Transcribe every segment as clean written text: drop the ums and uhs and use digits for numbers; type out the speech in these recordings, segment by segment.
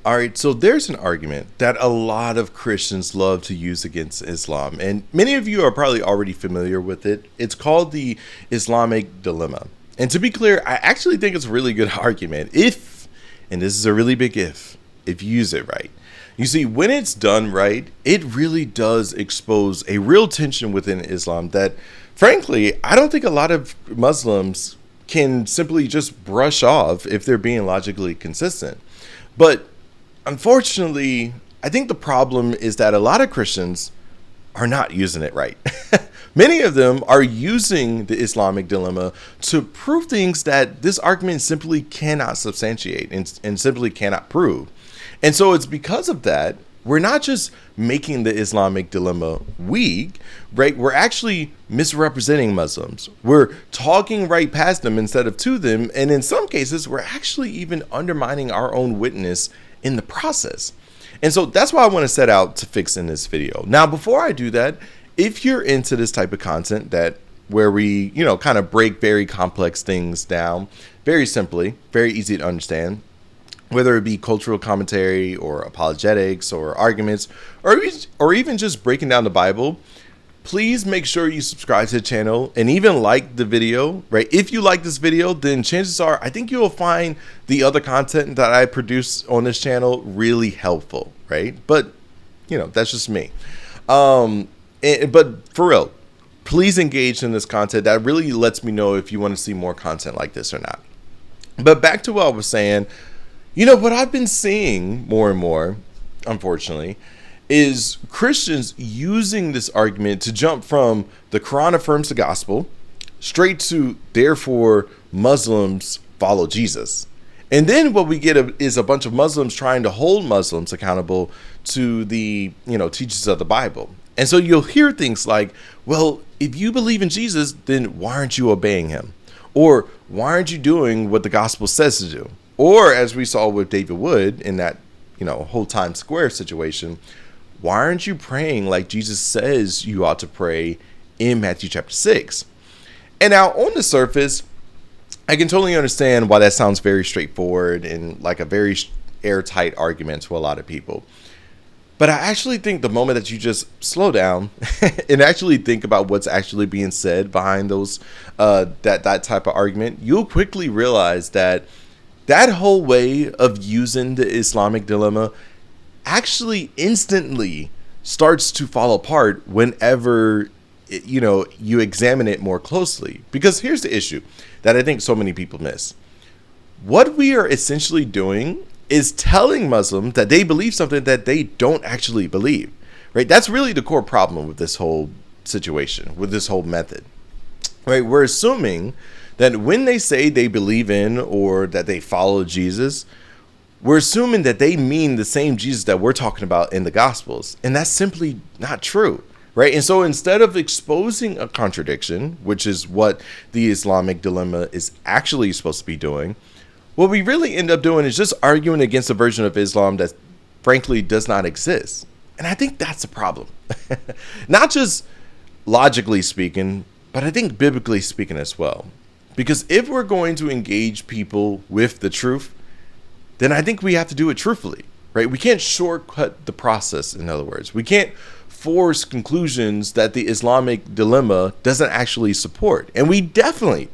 All right, so there's an argument that a lot of Christians love to use against Islam, and many of you are probably already familiar with it. It's called the Islamic dilemma. And to be clear, I actually think it's a really good argument if, and this is a really big if you use it right. You see, when it's done right, it really does expose a real tension within Islam that, frankly, I don't think a lot of Muslims can simply just brush off if they're being logically consistent. But unfortunately, I think the problem is that a lot of Christians are not using it right. Many of them are using the Islamic dilemma to prove things that this argument simply cannot substantiate and simply cannot prove. And so it's because of that, we're not just making the Islamic dilemma weak, right? We're actually misrepresenting Muslims. We're talking right past them instead of to them. And in some cases, we're actually even undermining our own witness in the process. And so that's why I want to set out to fix in this video. Now, before I do that, if you're into this type of content that where we, kind of break very complex things down very simply, very easy to understand, whether it be cultural commentary or apologetics or arguments, or even just breaking down the Bible, please make sure you subscribe to the channel and even like the video, right? If you like this video, then chances are I think you will find the other content that I produce on this channel really helpful, right? But, that's just me. But for real, please engage in this content. That really lets me know if you want to see more content like this or not. But back to what I was saying, what I've been seeing more and more, unfortunately, is Christians using this argument to jump from the Quran affirms the gospel straight to therefore Muslims follow Jesus. And then what we get is a bunch of Muslims trying to hold Muslims accountable to the, teachings of the Bible. And so you'll hear things like, well, if you believe in Jesus, then why aren't you obeying him? Or why aren't you doing what the gospel says to do? Or as we saw with David Wood in that, whole Times Square situation, why aren't you praying like Jesus says you ought to pray in Matthew chapter 6? And now on the surface, I can totally understand why that sounds very straightforward and like a very airtight argument to a lot of people. But I actually think the moment that you just slow down and actually think about what's actually being said behind those that type of argument, you'll quickly realize that whole way of using the Islamic dilemma actually instantly starts to fall apart whenever you examine it more closely. Because here's the issue that I think so many people miss. What we are essentially doing is telling Muslims that they believe something that they don't actually believe, right? That's really the core problem with this whole situation, with this whole method, right? We're assuming that when they say they believe in or that they follow Jesus, we're assuming that they mean the same Jesus that we're talking about in the Gospels. And that's simply not true, right? And so instead of exposing a contradiction, which is what the Islamic dilemma is actually supposed to be doing, what we really end up doing is just arguing against a version of Islam that frankly does not exist. And I think that's a problem. Not just logically speaking, but I think biblically speaking as well. Because if we're going to engage people with the truth, then I think we have to do it truthfully, right? We can't shortcut the process, in other words. We can't force conclusions that the Islamic dilemma doesn't actually support. And we definitely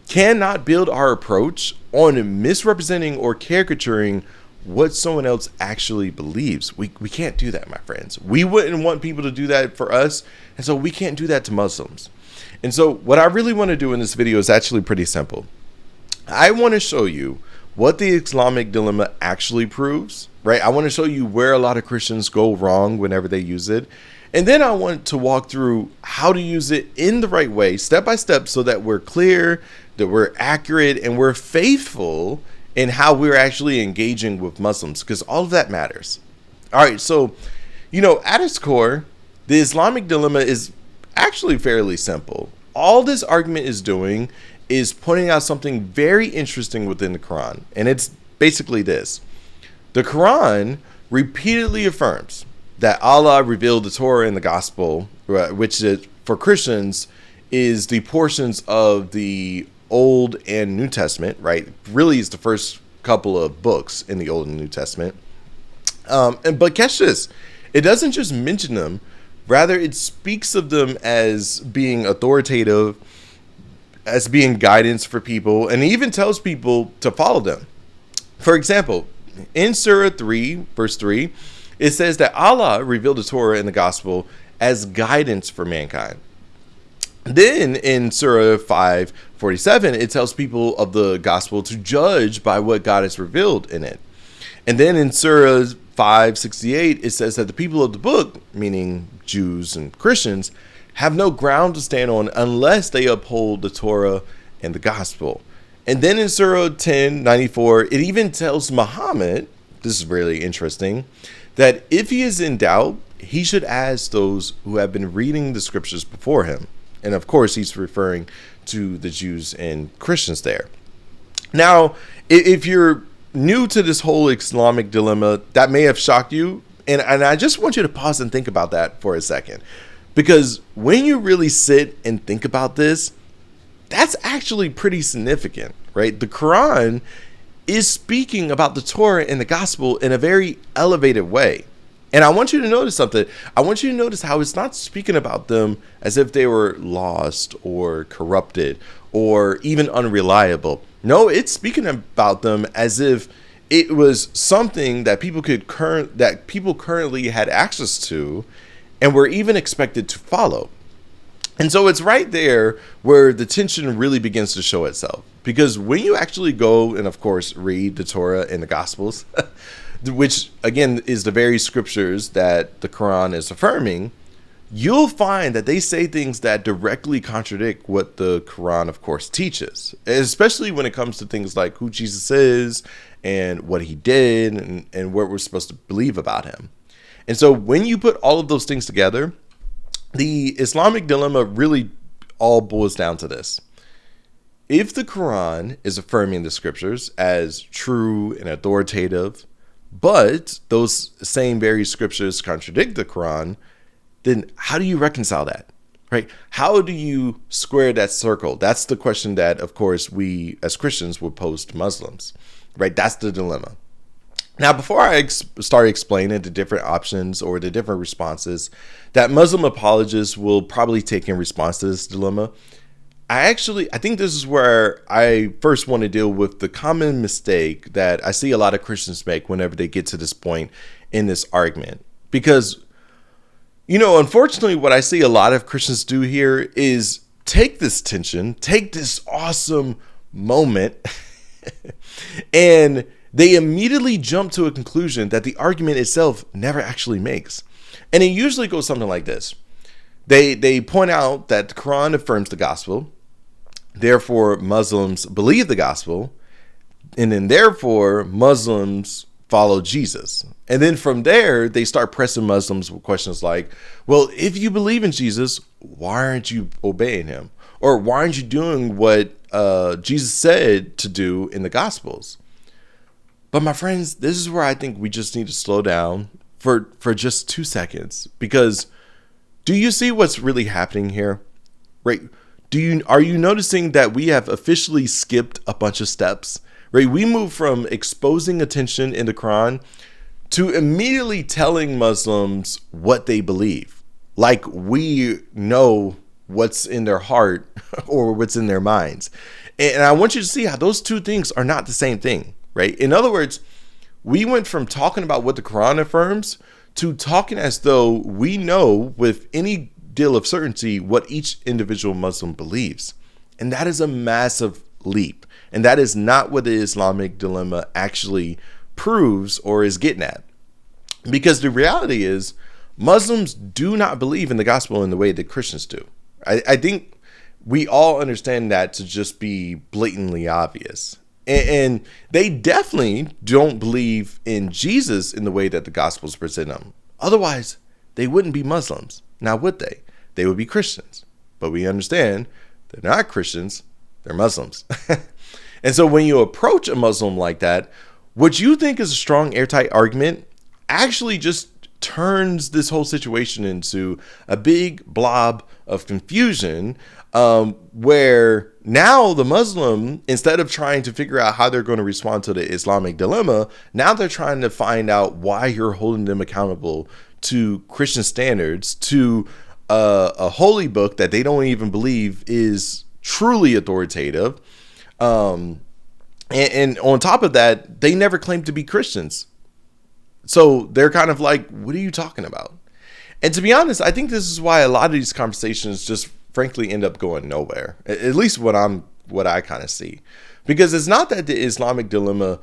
cannot build our approach on misrepresenting or caricaturing what someone else actually believes. We can't do that, my friends. We wouldn't want people to do that for us, and so we can't do that to Muslims. And so what I really want to do in this video is actually pretty simple. I want to show you what the Islamic dilemma actually proves, right? I want to show you where a lot of Christians go wrong whenever they use it. And then I want to walk through how to use it in the right way, step by step, so that we're clear, that we're accurate, and we're faithful in how we're actually engaging with Muslims, because all of that matters. All right, so, at its core, the Islamic dilemma is actually fairly simple. All this argument is doing is pointing out something very interesting within the Quran, and it's basically this. The Quran repeatedly affirms that Allah revealed the Torah and the Gospel, which is, for Christians is the portions of the Old and New Testament, right? Really is the first couple of books in the Old and New Testament. But catch this. It doesn't just mention them. Rather, it speaks of them as being authoritative, as being guidance for people, and even tells people to follow them. For example, in Surah 3, verse 3, it says that Allah revealed the Torah and the gospel as guidance for mankind. Then in Surah 5:47, it tells people of the gospel to judge by what God has revealed in it. And then in Surah 5:68, it says that the people of the book, meaning Jews and Christians, have no ground to stand on unless they uphold the Torah and the gospel. And then in Surah 10:94, it even tells Muhammad, this is really interesting, that if he is in doubt, he should ask those who have been reading the scriptures before him. And of course, he's referring to the Jews and Christians there. Now, if you're new to this whole Islamic dilemma, that may have shocked you. And I just want you to pause and think about that for a second. Because when you really sit and think about this, that's actually pretty significant, right? The Quran is speaking about the Torah and the gospel in a very elevated way. And I want you to notice something. I want you to notice how it's not speaking about them as if they were lost or corrupted or even unreliable. No, it's speaking about them as if it was something that people currently had access to and were even expected to follow. And so it's right there where the tension really begins to show itself. Because when you actually go and, of course, read the Torah and the Gospels, which, again, is the very scriptures that the Quran is affirming, you'll find that they say things that directly contradict what the Quran, of course, teaches, especially when it comes to things like who Jesus is and what he did and what we're supposed to believe about him. And so when you put all of those things together, the Islamic dilemma really all boils down to this. If the Quran is affirming the scriptures as true and authoritative, but those same very scriptures contradict the Quran, then how do you reconcile that, right? How do you square that circle? That's the question that, of course, we as Christians would pose to Muslims, right? That's the dilemma. Now, before I start explaining the different options or the different responses that Muslim apologists will probably take in response to this dilemma, I think this is where I first want to deal with the common mistake that I see a lot of Christians make whenever they get to this point in this argument. Because, unfortunately, what I see a lot of Christians do here is take this tension, take this awesome moment, and they immediately jump to a conclusion that the argument itself never actually makes. And it usually goes something like this. They point out that the Quran affirms the gospel, therefore Muslims believe the gospel, and then therefore Muslims follow Jesus. And then from there, they start pressing Muslims with questions like, well, if you believe in Jesus, why aren't you obeying him? Or why aren't you doing what Jesus said to do in the Gospels? But my friends, this is where I think we just need to slow down for just 2 seconds. Because do you see what's really happening here? Right? Are you noticing that we have officially skipped a bunch of steps? Right? We move from exposing a tension in the Quran to immediately telling Muslims what they believe. Like we know what's in their heart or what's in their minds. And I want you to see how those two things are not the same thing, right? In other words, we went from talking about what the Quran affirms to talking as though we know with any deal of certainty what each individual Muslim believes. And that is a massive leap. And that is not what the Islamic dilemma actually proves or is getting at. Because the reality is, Muslims do not believe in the gospel in the way that Christians do. I think we all understand that to just be blatantly obvious. And they definitely don't believe in Jesus in the way that the Gospels present him. Otherwise, they wouldn't be Muslims. Now, would they? They would be Christians. But we understand they're not Christians, they're Muslims. And so when you approach a Muslim like that, what you think is a strong, airtight argument actually just turns this whole situation into a big blob of confusion, where now the Muslim, instead of trying to figure out how they're going to respond to the Islamic dilemma, now they're trying to find out why you're holding them accountable to Christian standards, to a holy book that they don't even believe is truly authoritative. And on top of that, they never claimed to be Christians. So they're kind of like, what are you talking about? And to be honest, I think this is why a lot of these conversations just frankly end up going nowhere. At least what I kind of see. Because it's not that the Islamic dilemma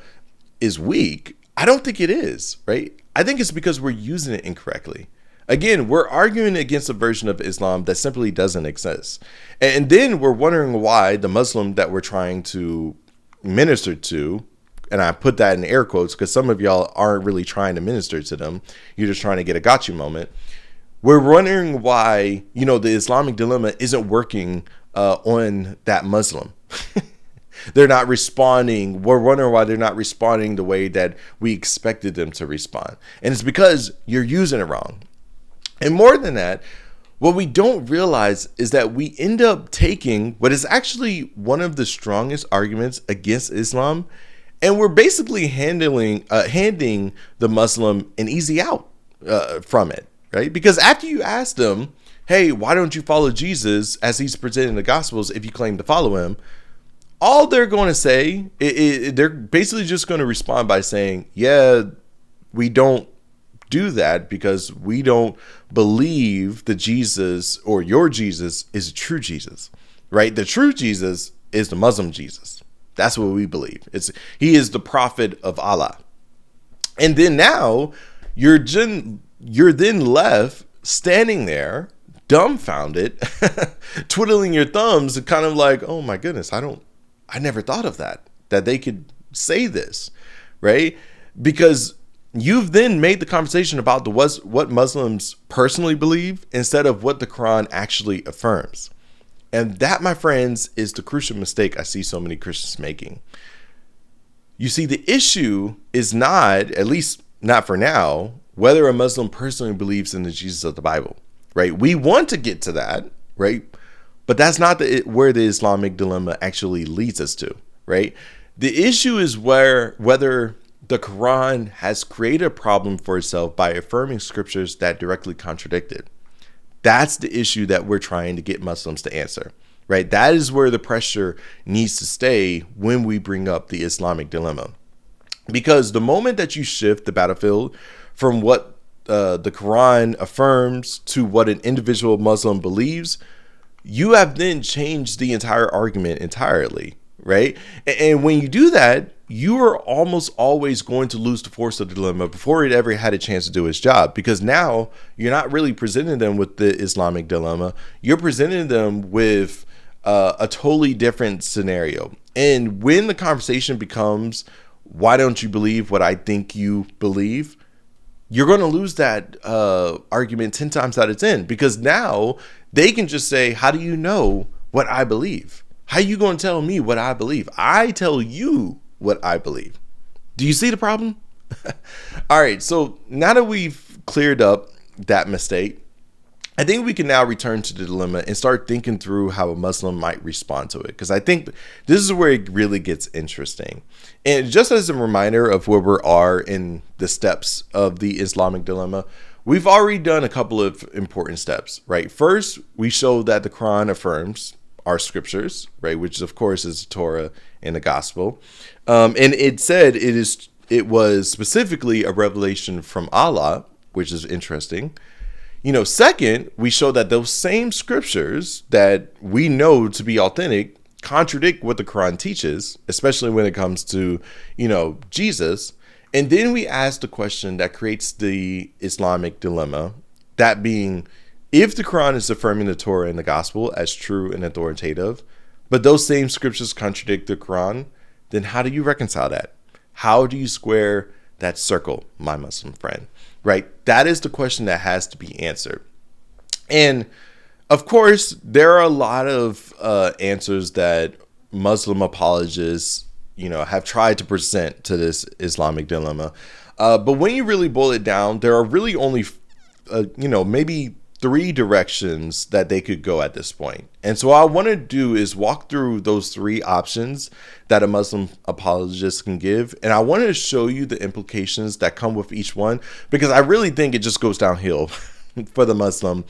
is weak. I don't think it is, right? I think it's because we're using it incorrectly. Again, we're arguing against a version of Islam that simply doesn't exist. And then we're wondering why the Muslim that we're trying to minister to, and I put that in air quotes because some of y'all aren't really trying to minister to them. You're just trying to get a gotcha moment. We're wondering why, the Islamic dilemma isn't working on that Muslim. They're not responding. We're wondering why they're not responding the way that we expected them to respond. And it's because you're using it wrong. And more than that, what we don't realize is that we end up taking what is actually one of the strongest arguments against Islam, and we're basically handing the Muslim an easy out from it, right? Because after you ask them, hey, why don't you follow Jesus as he's presented in the Gospels if you claim to follow him? All they're going to say, they're basically just going to respond by saying, yeah, we don't do that because we don't believe the Jesus or your Jesus is a true Jesus, right? The true Jesus is the Muslim Jesus. That's what we believe. He is the prophet of Allah. And then now you're then left standing there dumbfounded, twiddling your thumbs and kind of like, oh my goodness, I never thought of that they could say this, right? Because you've then made the conversation about what Muslims personally believe instead of what the Quran actually affirms. And that, my friends, is the crucial mistake I see so many Christians making. You see, the issue is not, at least not for now, whether a Muslim personally believes in the Jesus of the Bible, right? We want to get to that, right? But that's not where the Islamic dilemma actually leads us to, right? The issue is whether the Quran has created a problem for itself by affirming scriptures that directly contradict it. That's the issue that we're trying to get Muslims to answer, right? That is where the pressure needs to stay when we bring up the Islamic dilemma. Because the moment that you shift the battlefield from what the Quran affirms to what an individual Muslim believes, you have then changed the entire argument entirely, right? And when you do that, you are almost always going to lose the force of the dilemma before it ever had a chance to do its job. Because now you're not really presenting them with the Islamic dilemma. You're presenting them with a totally different scenario. And when the conversation becomes, why don't you believe what I think you believe? You're going to lose that argument 10 times out of 10. Because now they can just say, how do you know what I believe? How are you going to tell me what I believe? I tell you what I believe. Do you see the problem? All right. So now that we've cleared up that mistake, I think we can now return to the dilemma and start thinking through how a Muslim might respond to it. Because I think this is where it really gets interesting. And just as a reminder of where we are in the steps of the Islamic dilemma, we've already done a couple of important steps, right? First, we show that the Quran affirms our scriptures, right? Which of course is the Torah and the gospel. And it said it was specifically a revelation from Allah, which is interesting. Second, we show that those same scriptures that we know to be authentic contradict what the Quran teaches, especially when it comes to, Jesus. And then we ask the question that creates the Islamic dilemma, that being, if the Quran is affirming the Torah and the gospel as true and authoritative, but those same scriptures contradict the Quran, then how do you reconcile that? How do you square that circle, my Muslim friend? Right? That is the question that has to be answered. And of course, there are a lot of answers that Muslim apologists, have tried to present to this Islamic dilemma. But when you really boil it down, there are really only, maybe three directions that they could go at this point. And so what I want to do is walk through those three options that a Muslim apologist can give. And I want to show you the implications that come with each one, because I really think it just goes downhill for the Muslim,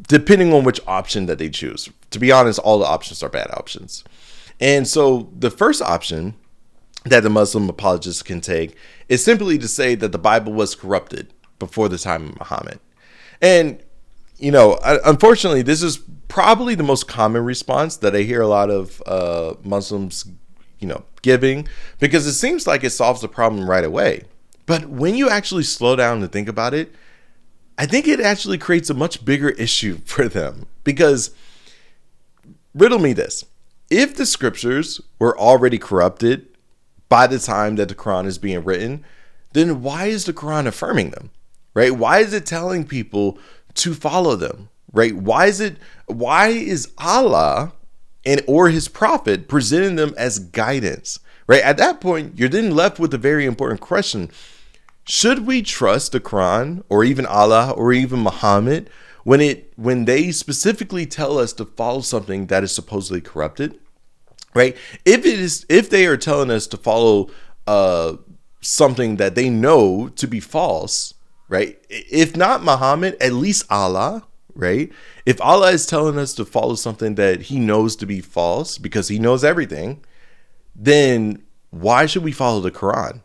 depending on which option that they choose. To be honest, all the options are bad options. And so the first option that the Muslim apologist can take is simply to say that the Bible was corrupted before the time of Muhammad. And, you know, unfortunately, this is probably the most common response that I hear a lot of Muslims, you know, giving, because it seems like it solves the problem right away. But when you actually slow down and think about it, I think it actually creates a much bigger issue for them. Because, riddle me this, if the scriptures were already corrupted by the time that the Quran is being written, then why is the Quran affirming them? Right? Why is it telling people to follow them? Right? Why is Allah or his prophet presenting them as guidance? Right? At that point, you're then left with a very important question. Should we trust the Quran or even Allah or even Muhammad when they specifically tell us to follow something that is supposedly corrupted? Right? If they are telling us to follow something that they know to be false, right? If not Muhammad, at least Allah, right? If Allah is telling us to follow something that he knows to be false because he knows everything, then why should we follow the Quran?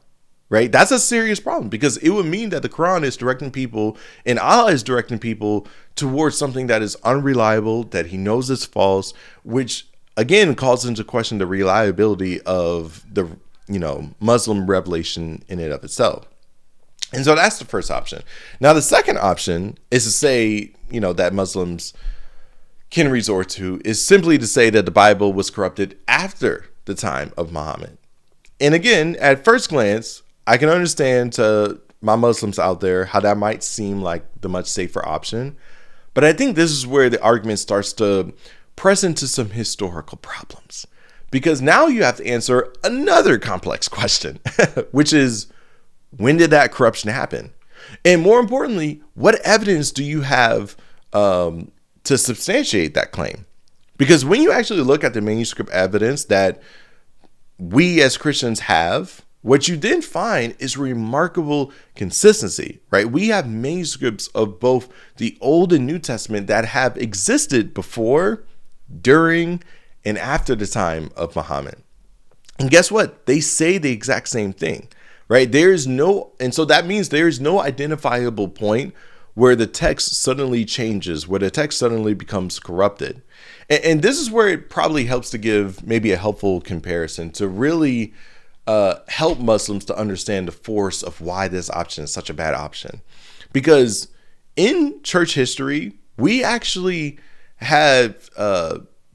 Right? That's a serious problem, because it would mean that the Quran is directing people and Allah is directing people towards something that is unreliable, that he knows is false, which again calls into question the reliability of the, you know, Muslim revelation in and of itself. And so that's the first option. Now, the second option is to say, you know, that Muslims can resort to is simply to say that the Bible was corrupted after the time of Muhammad. And again, at first glance, I can understand to my Muslims out there how that might seem like the much safer option. But I think this is where the argument starts to press into some historical problems, because now you have to answer another complex question, which is, when did that corruption happen? And more importantly, what evidence do you have to substantiate that claim? Because when you actually look at the manuscript evidence that we as Christians have, what you then find is remarkable consistency, right? We have manuscripts of both the Old and New Testament that have existed before, during, and after the time of Muhammad. And guess what? They say the exact same thing, right? And so that means there is no identifiable point where the text suddenly changes, where the text suddenly becomes corrupted. And this is where it probably helps to give maybe a helpful comparison to really help Muslims to understand the force of why this option is such a bad option. Because in church history, we actually have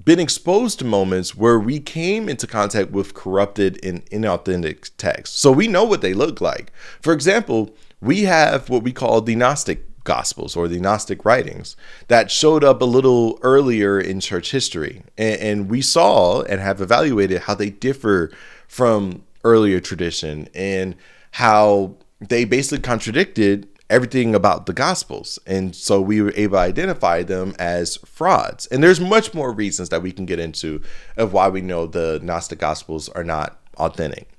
been exposed to moments where we came into contact with corrupted and inauthentic texts. So we know what they look like. For example, we have what we call the Gnostic Gospels or the Gnostic writings that showed up a little earlier in church history. And we saw and have evaluated how they differ from earlier tradition and how they basically contradicted everything about the Gospels. And so we were able to identify them as frauds. And there's much more reasons that we can get into of why we know the Gnostic Gospels are not authentic.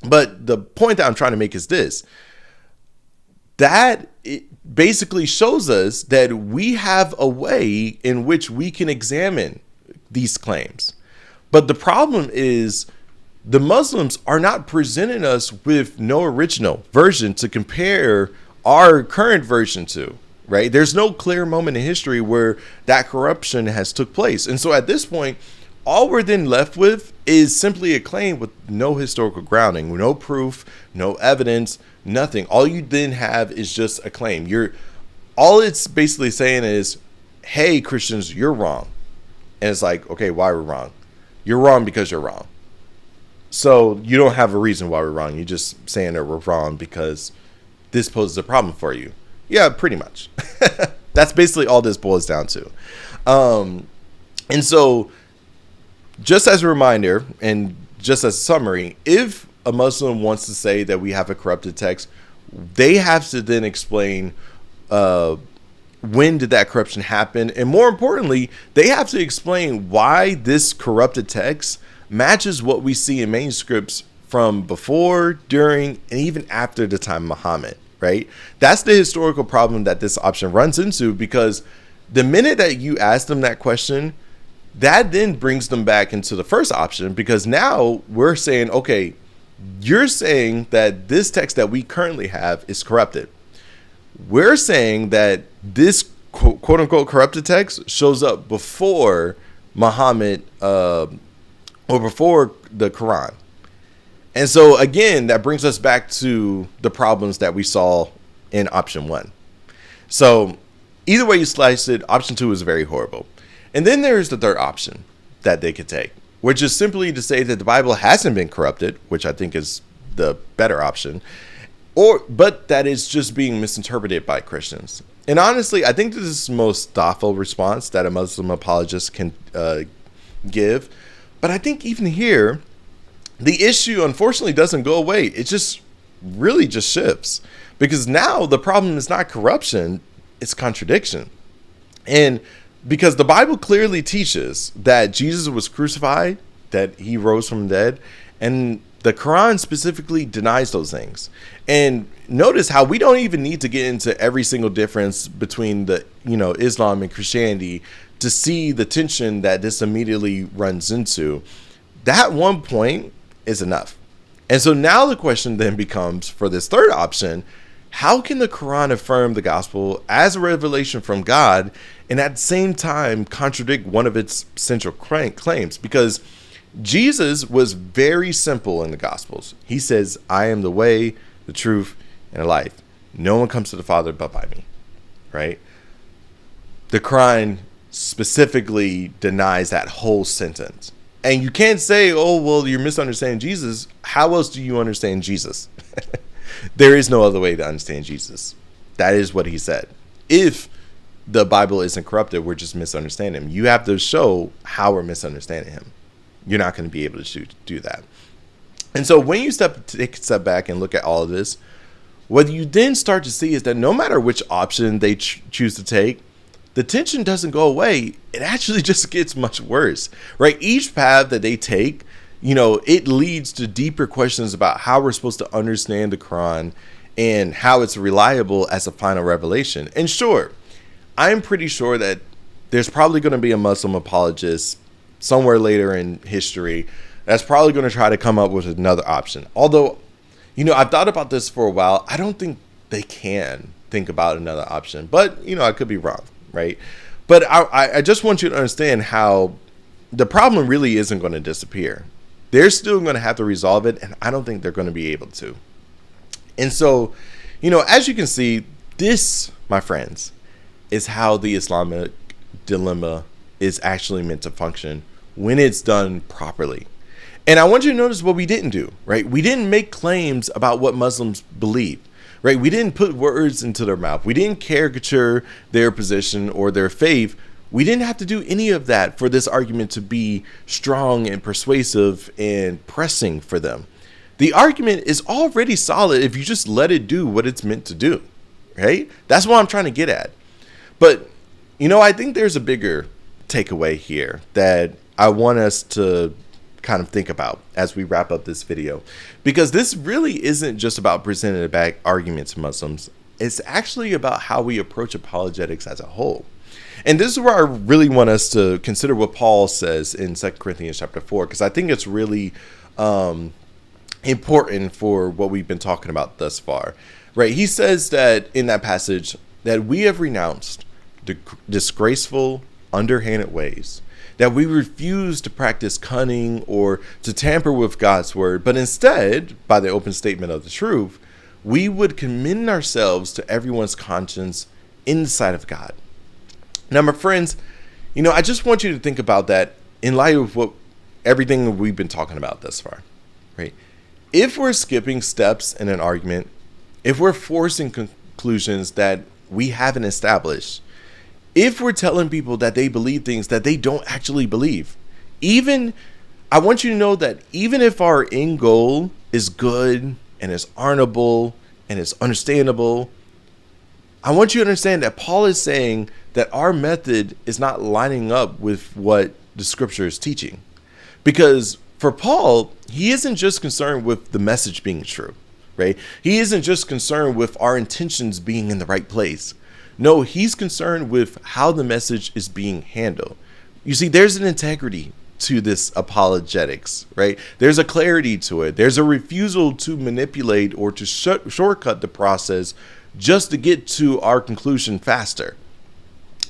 But the point that I'm trying to make is this, that it basically shows us that we have a way in which we can examine these claims. But the problem is the Muslims are not presenting us with no original version to compare our current version to, right? There's no clear moment in history where that corruption has took place. And so at this point, all we're then left with is simply a claim with no historical grounding, no proof, no evidence, nothing. All you then have is just a claim. All it's basically saying is, hey, Christians, you're wrong. And it's like, okay, why we're wrong? You're wrong because you're wrong. So you don't have a reason why we're wrong. You're just saying that we're wrong because this poses a problem for you. Yeah, pretty much. That's basically all this boils down to. And so just as a reminder and just as a summary, if a Muslim wants to say that we have a corrupted text, they have to then explain when did that corruption happen? And more importantly, they have to explain why this corrupted text matches what we see in manuscripts from before, during, and even after the time of Muhammad, right? That's the historical problem that this option runs into, because the minute that you ask them that question, that then brings them back into the first option, because now we're saying, okay, you're saying that this text that we currently have is corrupted. We're saying that this quote unquote corrupted text shows up before Muhammad or before the Quran. And so again, that brings us back to the problems that we saw in option 1. So either way you slice it, option 2 is very horrible. And then there's the third option that they could take, which is simply to say that the Bible hasn't been corrupted, which I think is the better option, but that it's just being misinterpreted by Christians. And honestly, I think this is the most thoughtful response that a Muslim apologist can give. But I think even here, the issue unfortunately doesn't go away. It just really just shifts, because now the problem is not corruption, it's contradiction. And because the Bible clearly teaches that Jesus was crucified, that he rose from the dead, and the Quran specifically denies those things. And notice how we don't even need to get into every single difference between the, Islam and Christianity to see the tension that this immediately runs into. That one point is enough. And so now the question then becomes, for this third option, how can the Quran affirm the gospel as a revelation from God and at the same time contradict one of its central claims? Because Jesus was very simple in the Gospels. He says, I am the way, the truth, and the life. No one comes to the Father but by me, right? The Quran specifically denies that whole sentence. And you can't say, oh, well, you're misunderstanding Jesus. How else do you understand Jesus? There is no other way to understand Jesus. That is what he said. If the Bible isn't corrupted, we're just misunderstanding him. You have to show how we're misunderstanding him. You're not going to be able to do that. And so when you take a step back and look at all of this, what you then start to see is that no matter which option they choose to take, the tension doesn't go away. It actually just gets much worse, right? Each path that they take, it leads to deeper questions about how we're supposed to understand the Quran and how it's reliable as a final revelation. And sure, I'm pretty sure that there's probably going to be a Muslim apologist somewhere later in history that's probably going to try to come up with another option. Although, I've thought about this for a while. I don't think they can think about another option, but, I could be wrong, right? But I just want you to understand how the problem really isn't going to disappear. They're still going to have to resolve it, and I don't think they're going to be able to. And so, as you can see, this, my friends, is how the Islamic dilemma is actually meant to function when it's done properly. And I want you to notice what we didn't do, right? We didn't make claims about what Muslims believe, right? We didn't put words into their mouth. We didn't caricature their position or their faith. We didn't have to do any of that for this argument to be strong and persuasive and pressing for them. The argument is already solid if you just let it do what it's meant to do, right? That's what I'm trying to get at. But, I think there's a bigger takeaway here that I want us to kind of think about as we wrap up this video, because this really isn't just about presenting a bad argument to Muslims. It's actually about how we approach apologetics as a whole. And this is where I really want us to consider what Paul says in 2 Corinthians chapter 4, because I think it's really important for what we've been talking about thus far, right? He says that in that passage that we have renounced the disgraceful, underhanded ways, that we refuse to practice cunning or to tamper with God's word, but instead, by the open statement of the truth, we would commend ourselves to everyone's conscience in the sight of God. Now, my friends, I just want you to think about that in light of everything we've been talking about thus far, right? If we're skipping steps in an argument, if we're forcing conclusions that we haven't established, if we're telling people that they believe things that they don't actually believe, I want you to know that even if our end goal is good and is honorable and is understandable, I want you to understand that Paul is saying that our method is not lining up with what the scripture is teaching. Because for Paul, he isn't just concerned with the message being true, right? He isn't just concerned with our intentions being in the right place. No, he's concerned with how the message is being handled. You see, there's an integrity to this apologetics, right? There's a clarity to it. There's a refusal to manipulate or to shortcut the process just to get to our conclusion faster.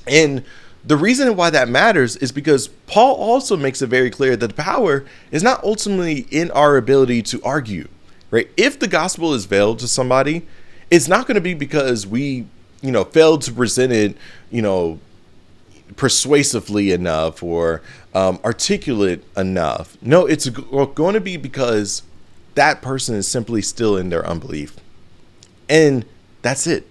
And the reason why that matters is because Paul also makes it very clear that the power is not ultimately in our ability to argue, right? If the gospel is veiled to somebody, it's not going to be because we, failed to present it, persuasively enough or articulate enough. No, it's going to be because that person is simply still in their unbelief. And that's it.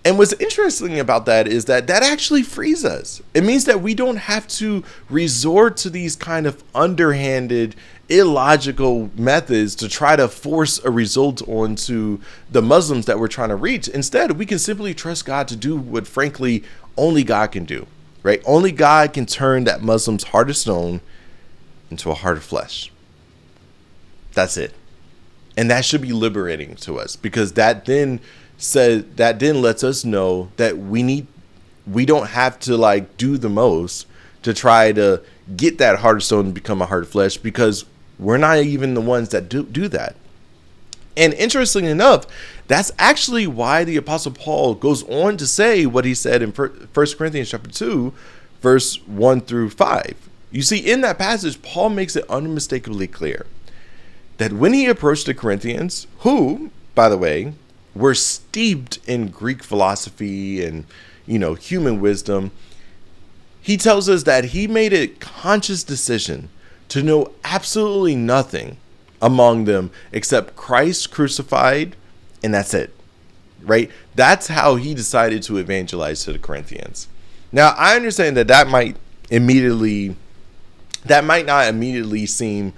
And what's interesting about that is that actually frees us. It means that we don't have to resort to these kind of underhanded, illogical methods to try to force a result onto the Muslims that we're trying to reach. Instead, we can simply trust God to do what, frankly, only God can do, right? Only God can turn that Muslim's heart of stone into a heart of flesh. That's it. And that should be liberating to us, because that then lets us know that we don't have to do the most to try to get that heart of stone to become a heart of flesh, because we're not even the ones that do that. And interestingly enough, that's actually why the Apostle Paul goes on to say what he said in 1 Corinthians chapter 2, verse 1 through 5. You see, in that passage, Paul makes it unmistakably clear that when he approached the Corinthians, who, by the way, were steeped in Greek philosophy and, human wisdom, he tells us that he made a conscious decision to know absolutely nothing among them except Christ crucified, and that's it, right? That's how he decided to evangelize to the Corinthians. Now, I understand that might not immediately seem,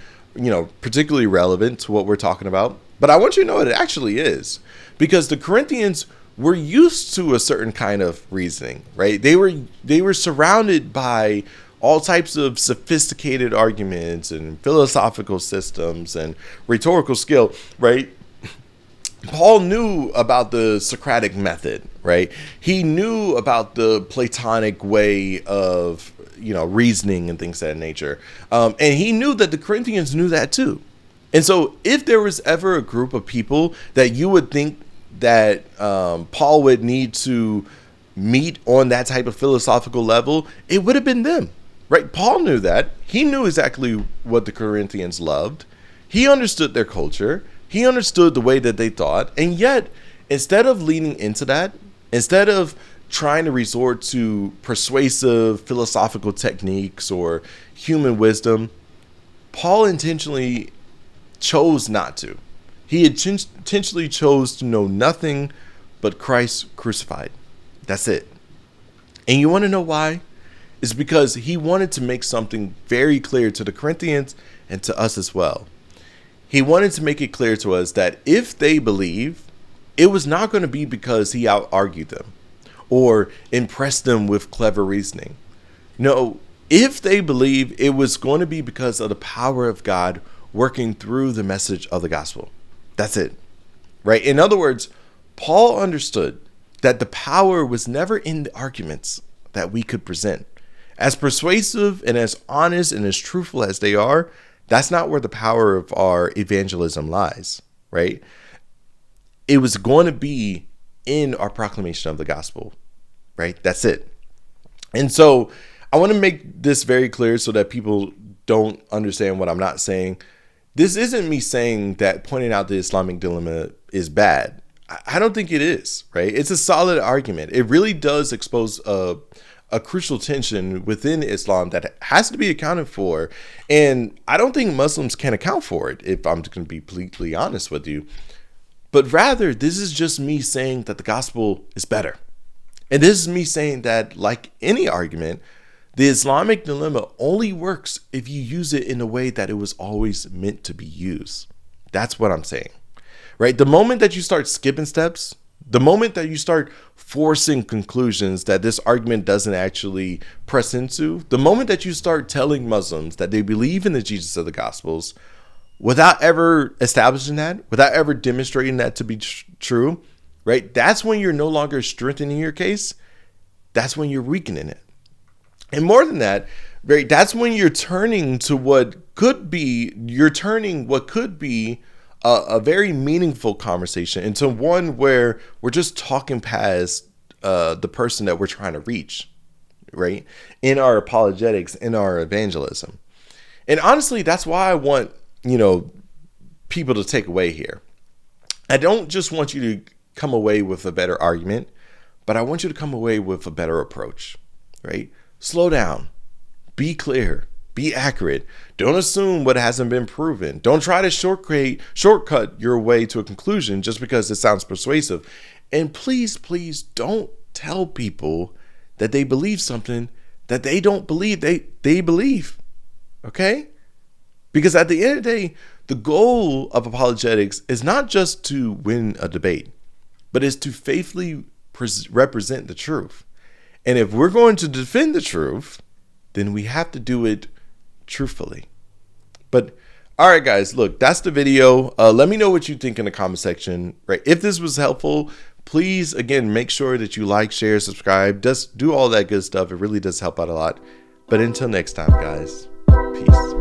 particularly relevant to what we're talking about, but I want you to know it actually is. Because the Corinthians were used to a certain kind of reasoning, right? They were surrounded by all types of sophisticated arguments and philosophical systems and rhetorical skill, right? Paul knew about the Socratic method, right? He knew about the Platonic way of, reasoning and things of that nature. And he knew that the Corinthians knew that too. And so if there was ever a group of people that you would think that Paul would need to meet on that type of philosophical level, it would have been them, right? Paul knew that. He knew exactly what the Corinthians loved. He understood their culture. He understood the way that they thought. And yet, instead of leaning into that, instead of trying to resort to persuasive philosophical techniques or human wisdom, Paul intentionally chose not to. He intentionally chose to know nothing but Christ crucified. That's it. And you want to know why? It's because he wanted to make something very clear to the Corinthians and to us as well. He wanted to make it clear to us that if they believe, it was not going to be because he out-argued them or impressed them with clever reasoning. No, if they believe, it was going to be because of the power of God working through the message of the gospel. That's it, right? In other words, Paul understood that the power was never in the arguments that we could present. As persuasive and as honest and as truthful as they are, that's not where the power of our evangelism lies, right? It was going to be in our proclamation of the gospel, right? That's it. And so I want to make this very clear so that people don't understand what I'm not saying. This isn't me saying that pointing out the Islamic dilemma is bad. I don't think it is, right? It's a solid argument. It really does expose a crucial tension within Islam that has to be accounted for. And I don't think Muslims can account for it, if I'm going to be completely honest with you. But rather, this is just me saying that the gospel is better. And this is me saying that, like any argument, the Islamic dilemma only works if you use it in a way that it was always meant to be used. That's what I'm saying, right? The moment that you start skipping steps, The moment that you start forcing conclusions that this argument doesn't actually press into, the moment that you start telling Muslims that they believe in the Jesus of the Gospels without ever establishing that, without ever demonstrating that to be true, right? That's when you're no longer strengthening your case. That's when you're weakening it. And more than that, right, that's when you're turning to what could be a very meaningful conversation into one where we're just talking past the person that we're trying to reach, right? In our apologetics, in our evangelism. And honestly, that's why I want, people to take away here. I don't just want you to come away with a better argument, but I want you to come away with a better approach, right? Slow down, be clear, be accurate. Don't assume what hasn't been proven. Don't try to shortcut your way to a conclusion just because it sounds persuasive. And please, please don't tell people that they believe something that they don't believe they believe. Okay? Because at the end of the day, the goal of apologetics is not just to win a debate, but is to faithfully represent the truth. And if we're going to defend the truth, then we have to do it truthfully. But all right, guys, look, that's the video. Let me know what you think in the comment section, right? If this was helpful, please, again, make sure that you like, share, subscribe. Just do all that good stuff. It really does help out a lot. But until next time, guys, peace.